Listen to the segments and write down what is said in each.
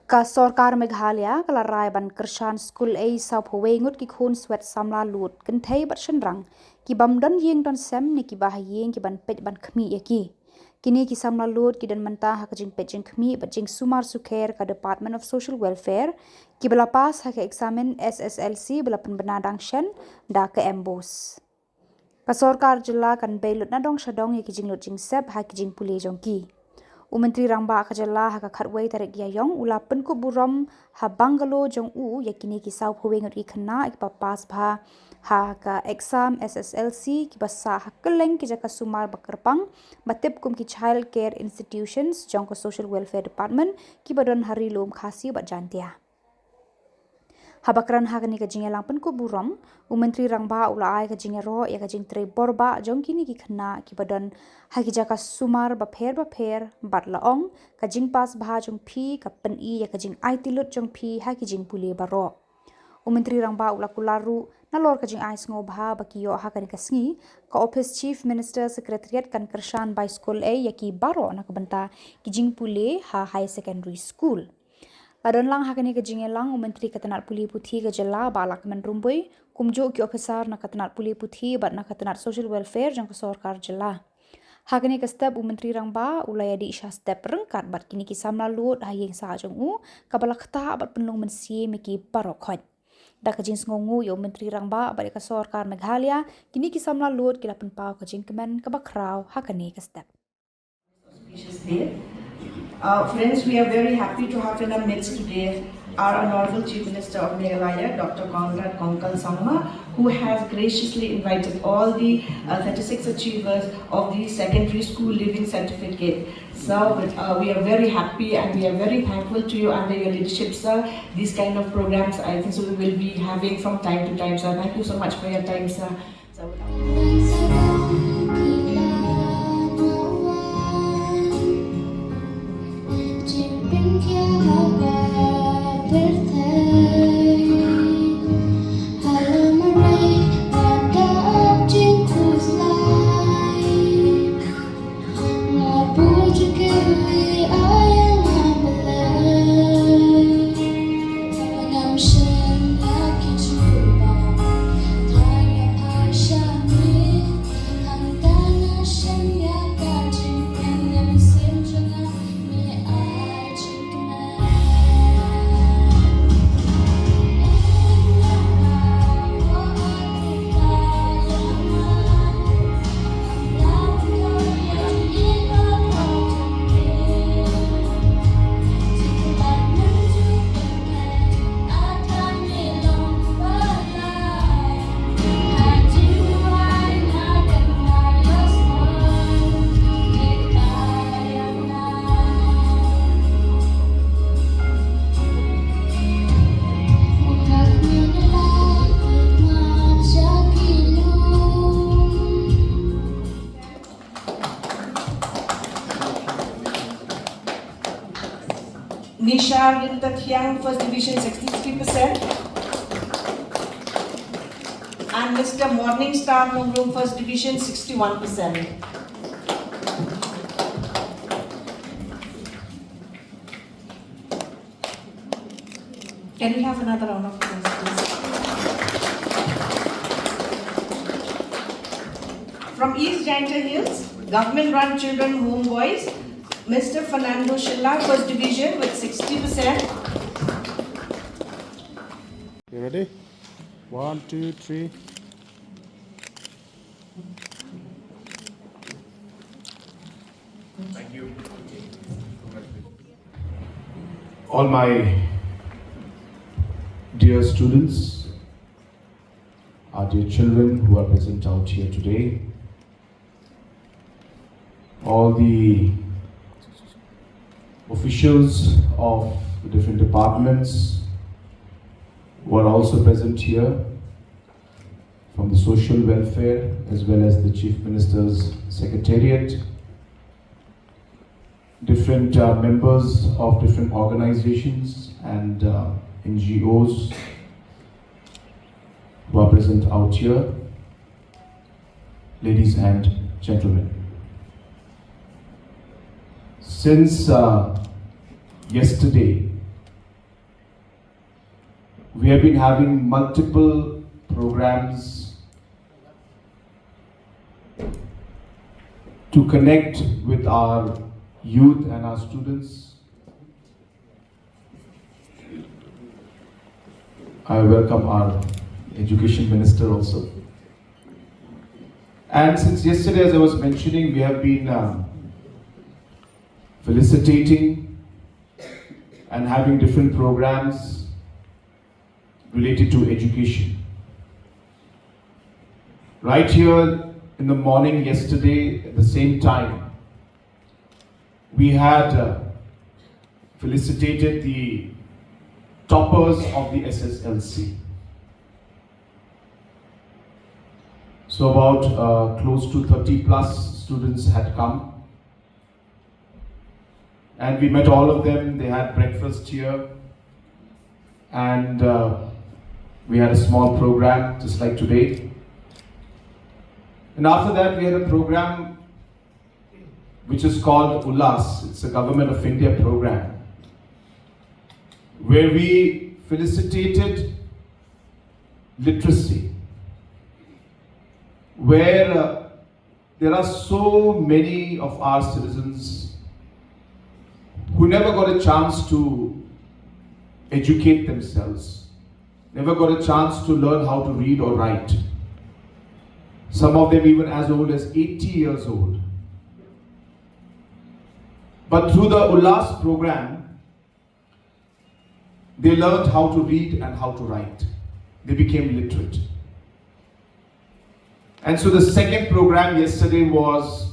Ka Sorkar Meghalaya kala rai ban Kyrshan Skul A South Hawaii Ngut ki Khun Swet Samla lut kan thei bat shen rang ki bam don yeng don sem ni ki bah yeng ki ban pet ban khmi ya ki kini ki Samla lut ki dan manta ha ka jing pet jing khmi bat Jingsumar sukher ka Department of Social Welfare ki bala pas ha ka examen SSLC bala penbenadang shen da ke embos ka Khubor kan bailut na dong shadong ya ki jing lut jing sep ha ki jing puli jong ki Menteri Rangba Khubor ha khatwei tarik ya yong ula penku burom ha bangalo jong yakini ki sau phuwe ngot ikhna ik papas bha ha ka exam SSLC ki basa ha keleng ki jaka sumar bakerpang batip kum ki child care institutions jong ko social welfare department ki badon hari lom khasi bat jantia Habakran hakani ka jinga lang penku burom Menteri Rangba ula ai ka jinga ro ya ka jing tre borba jong kini ki khna ki badon ha ki jaka sumar ba pher bat laong ka jing pas bha jong phi ka pen I ya ka jing ai tilut jong phi ha ki jing puli baro Menteri Rangba ula kularu na lor ka jing ai sngo bha ba ki yo ha kan ka sngi ka office chief minister secretariat kan Kyrshan by Skul A ya ki baro na ka banta ki jing puli ha high secondary school Padon lang hakani ka jinge lang Menteri Katanat Puli Puthi ka jala balak men rumbui kumjo ki officer na Katanat Puli Puthi bat na Katanat Social Welfare jang ka Sorkar jala hakani ka step Menteri Rangba ulaya di isha step rengkat bat kini ki Samla lut hayeng sa jong ka balak ta bat penlong mensi miki parokhot da ka jing ngongu yo Menteri Rangba bat ka Sorkar Meghalaya kini ki Samla lut ki lapen pau ka jing kemen ka bakrau hakani ka step Friends, we are very happy to have in our midst today our Honorable Chief Minister of Meghalaya, Dr. Samla, who has graciously invited all the 36 achievers of the secondary school living certificate. So we are very happy and we are very thankful to you under your leadership, sir. These kind of programs, I think, so we will be having from time to time, sir. Thank you so much for your time, sir. Nishar Rintathyang, first division 63%. And Mr. Morningstar Nungrum, first division 61%. Can we have another round of applause, please? From East Giant Hills, government-run children home boys, Mr. Fernando Shillong, first division with 60%. You ready? 1, 2, 3. Thank you. All my dear students, our dear children who are present out here today, all the officials of the different departments who are also present here, from the social welfare as well as the Chief Minister's Secretariat, different members of different organizations and NGOs who are present out here, ladies and gentlemen. Since yesterday, we have been having multiple programs to connect with our youth and our students. I welcome our Education Minister also. And since yesterday, as I was mentioning, we have been felicitating and having different programs related to education. Right here in the morning yesterday, at the same time, we had felicitated the toppers of the SSLC. So about close to 30 plus students had come. And we met all of them. They had breakfast here. And we had a small program just like today. And after that, we had a program which is called ULAS. It's a Government of India program, where we felicitated literacy, where there are so many of our citizens who never got a chance to educate themselves, never got a chance to learn how to read or write. Some of them even as old as 80 years old. But through the ULAS program, they learned how to read and how to write. They became literate. And so the second program yesterday was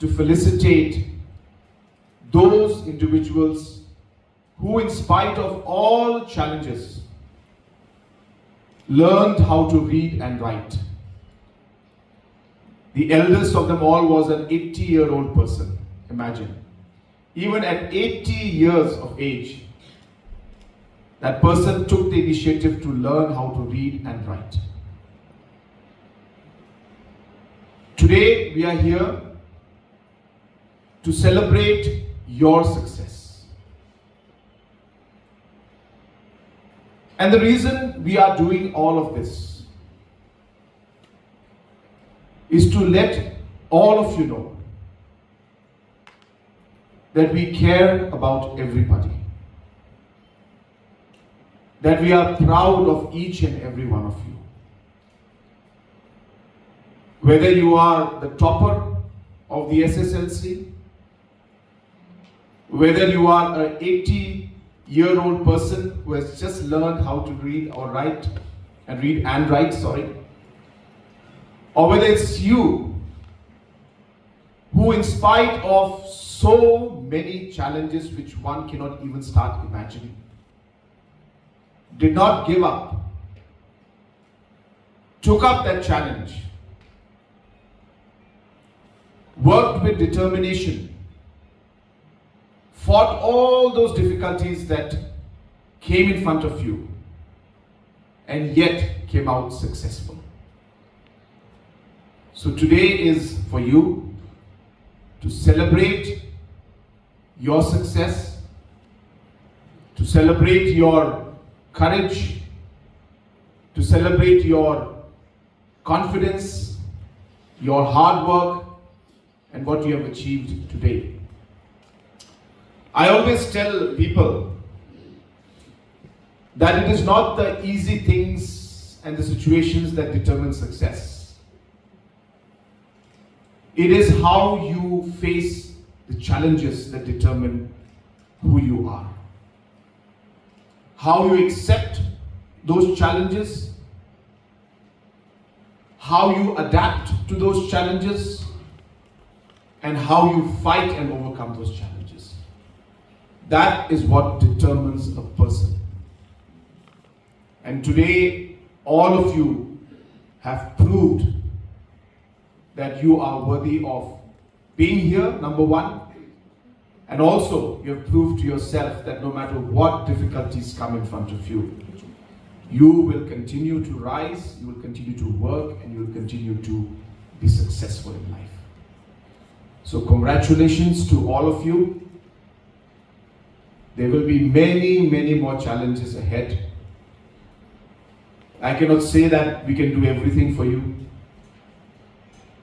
to felicitate those individuals who, in spite of all challenges, learned how to read and write. The eldest of them all was an 80-year-old person. Imagine. Even at 80 years of age, that person took the initiative to learn how to read and write. Today, we are here to celebrate your success. And the reason we are doing all of this is to let all of you know that we care about everybody, that we are proud of each and every one of you. Whether you are the topper of the SSLC, whether you are an 80-year-old person who has just learned how to read or write, and read and write, or whether it's you who, in spite of so many challenges which one cannot even start imagining, did not give up, took up that challenge, worked with determination, fought all those difficulties that came in front of you, and yet came out successful. So today is for you to celebrate your success, to celebrate your courage, to celebrate your confidence, your hard work, and what you have achieved today. I always tell people that it is not the easy things and the situations that determine success. It is how you face the challenges that determine who you are. How you accept those challenges, how you adapt to those challenges, and how you fight and overcome those challenges. That is what determines a person. And today, all of you have proved that you are worthy of being here, number one. And also, you have proved to yourself that no matter what difficulties come in front of you, you will continue to rise, you will continue to work, and you will continue to be successful in life. So congratulations to all of you. There will be many, many more challenges ahead. I cannot say that we can do everything for you,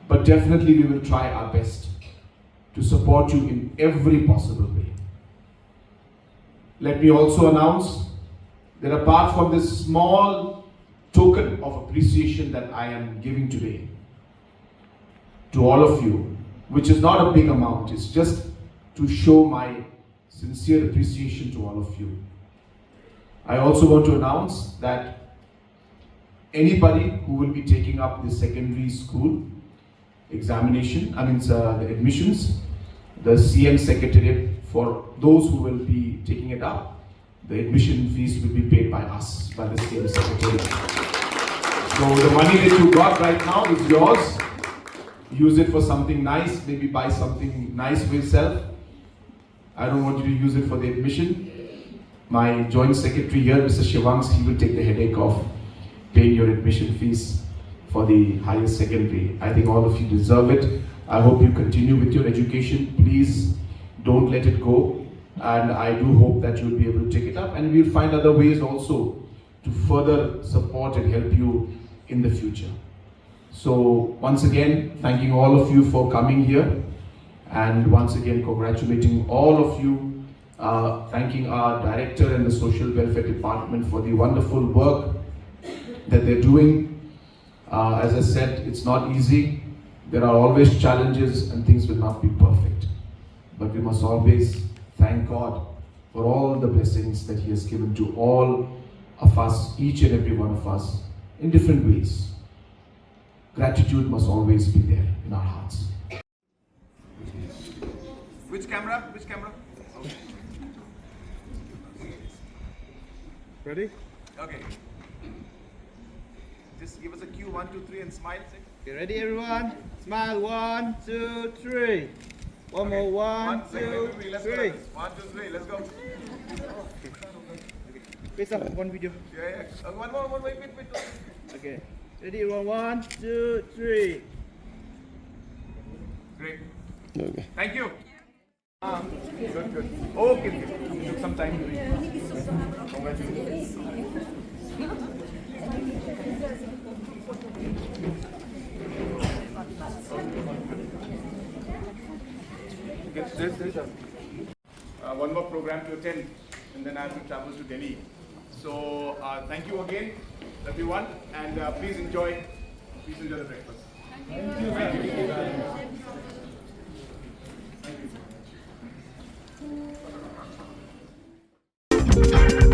but definitely we will try our best to support you in every possible way. Let me also announce that apart from this small token of appreciation that I am giving today to all of you, which is not a big amount, it's just to show my sincere appreciation to all of you. I also want to announce that anybody who will be taking up the secondary school examination, the admissions, the CM Secretariat, for those who will be taking it up, the admission fees will be paid by us, by the CM Secretariat. So the money that you got right now is yours. Use it for something nice, maybe buy something nice for yourself. I don't want you to use it for the admission. My Joint Secretary here, Mr. Shillong, he will take the headache of paying your admission fees for the higher secondary. I think all of you deserve it. I hope you continue with your education. Please don't let it go. And I do hope that you'll be able to take it up. And we'll find other ways also to further support and help you in the future. So once again, thanking all of you for coming here. And once again, congratulating all of you. Thanking our director and the social welfare department for the wonderful work that they're doing. As I said, it's not easy. There are always challenges and things will not be perfect. But we must always thank God for all the blessings that He has given to all of us, each and every one of us, in different ways. Gratitude must always be there in our hearts. Which camera? Which camera? Okay. Ready? Okay. Just give us a cue, 1, 2, 3, and smile. Okay, ready everyone? Smile, 1, 2, 3. One more, 1, 2, 3. 1, 2, 3, let's go. Face up, one video. Yeah. One more, wait. Okay, ready everyone? 1, 2, 3. Great. Okay. Thank you. Good. Okay. It took some time to read. Congratulations. This. One more program to attend, and then I have to travel to Delhi. So thank you again, everyone, and please enjoy the breakfast. Thank you.